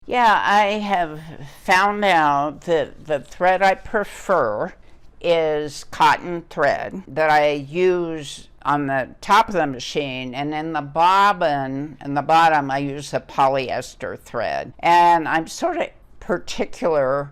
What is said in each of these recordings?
Yeah, I have found out that the thread I prefer is cotton thread that I use on the top of the machine, and in the bobbin and the bottom I use a polyester thread. And I'm sort of particular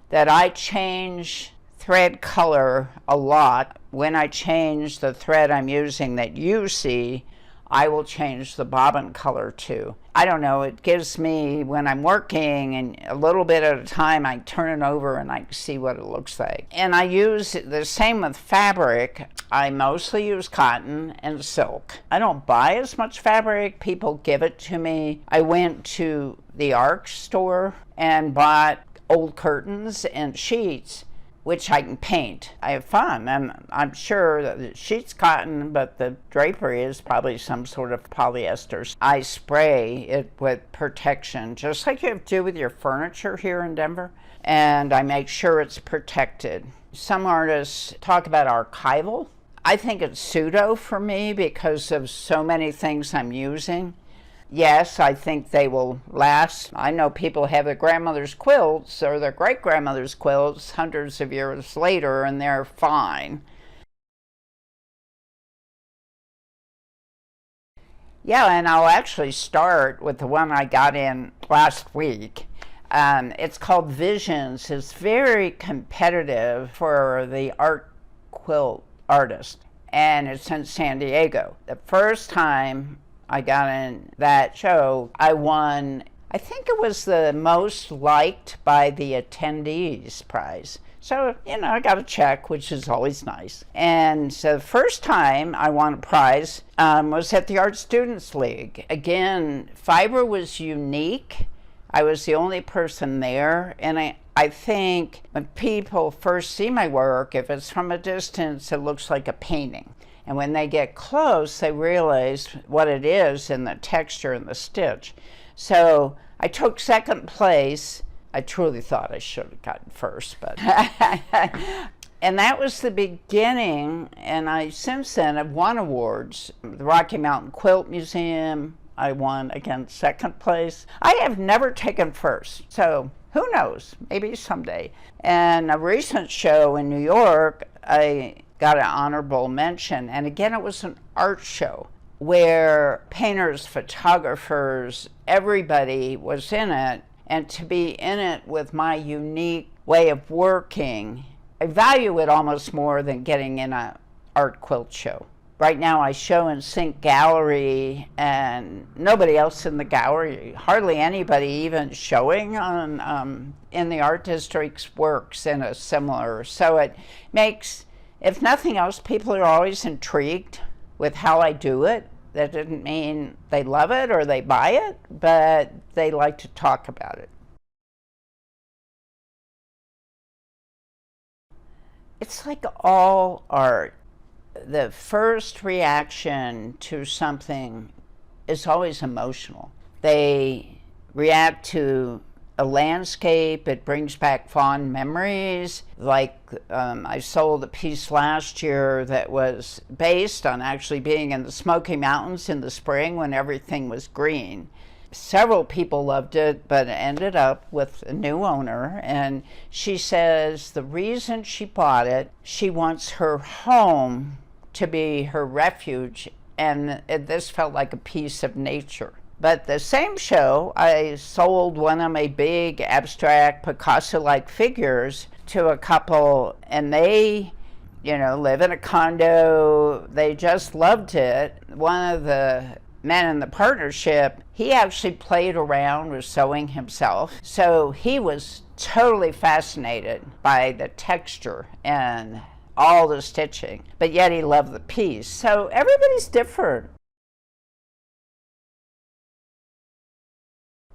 that I change thread color a lot. When I change the thread I'm using that you see, I will change the bobbin color too. I don't know, it gives me, when I'm working and a little bit at a time, I turn it over and I see what it looks like. And I use the same with fabric. I mostly use cotton and silk. I don't buy as much fabric, people give it to me. I went to the ARC store and bought old curtains and sheets, which I can paint. I have fun, and I'm sure that the sheet's cotton, but the drapery is probably some sort of polyester. I spray it with protection, just like you have to do with your furniture here in Denver, and I make sure it's protected. Some artists talk about archival. I think it's pseudo for me because of so many things I'm using. Yes, I think they will last. I know people have their grandmother's quilts or their great-grandmother's quilts hundreds of years later, and they're fine. Yeah, and I'll actually start with the one I got in last week. It's called Visions. It's very competitive for the art quilt artist, and it's in San Diego. The first time I got in that show, I won, I think it was the most liked by the attendees prize. So, I got a check, which is always nice. And so the first time I won a prize was at the Art Students League. Again, fiber was unique. I was the only person there, and I think when people first see my work, if it's from a distance, it looks like a painting. And when they get close, they realize what it is in the texture and the stitch. So I took second place. I truly thought I should have gotten first, but and that was the beginning. And I since then have won awards. The Rocky Mountain Quilt Museum, I won again second place. I have never taken first, so who knows? Maybe someday. And a recent show in New York, I got an honorable mention, and again it was an art show where painters, photographers, everybody was in it, and to be in it with my unique way of working, I value it almost more than getting in an art quilt show. Right now I show in Sync Gallery, and nobody else in the gallery, hardly anybody even showing on in the art district's works in a similar, so it makes, if nothing else, people are always intrigued with how I do it. That didn't mean they love it or they buy it, but they like to talk about it. It's like all art. The first reaction to something is always emotional. They react to a landscape, it brings back fond memories. Like I sold a piece last year that was based on actually being in the Smoky Mountains in the spring when everything was green. Several people loved it, but it ended up with a new owner, and she says the reason she bought it, she wants her home to be her refuge, and this felt like a piece of nature. But the same show, I sold one of my big abstract Picasso-like figures to a couple, and they, live in a condo. They just loved it. One of the men in the partnership, he actually played around with sewing himself. So he was totally fascinated by the texture and all the stitching, but yet he loved the piece. So everybody's different.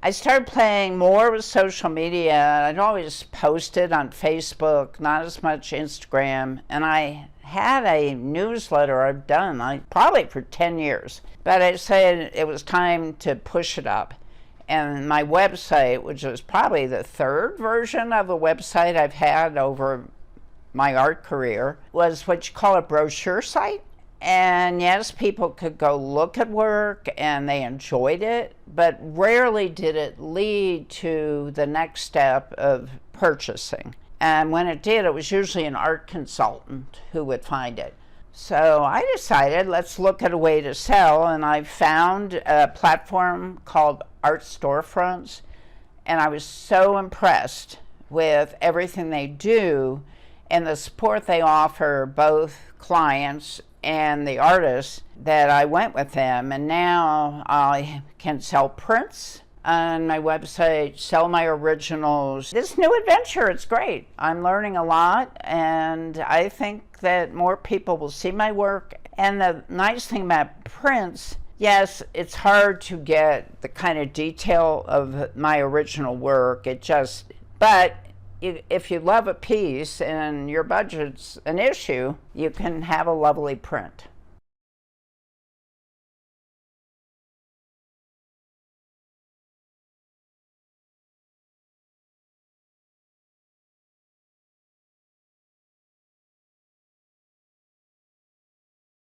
I started playing more with social media. I'd always posted on Facebook, not as much Instagram, and I had a newsletter I've done probably for 10 years. But I said it was time to push it up. And my website, which was probably the third version of a website I've had over my art career, was what you call a brochure site. And yes, people could go look at work and they enjoyed it, but rarely did it lead to the next step of purchasing. And when it did, it was usually an art consultant who would find it. So I decided, let's look at a way to sell, and I found a platform called Art Storefronts, and I was so impressed with everything they do and the support they offer both clients and the artists that I went with them. And now I can sell prints on my website, sell my originals. This new adventure, it's great. I'm learning a lot, and I think that more people will see my work. And the nice thing about prints, yes, it's hard to get the kind of detail of my original work. But if you love a piece and your budget's an issue, you can have a lovely print.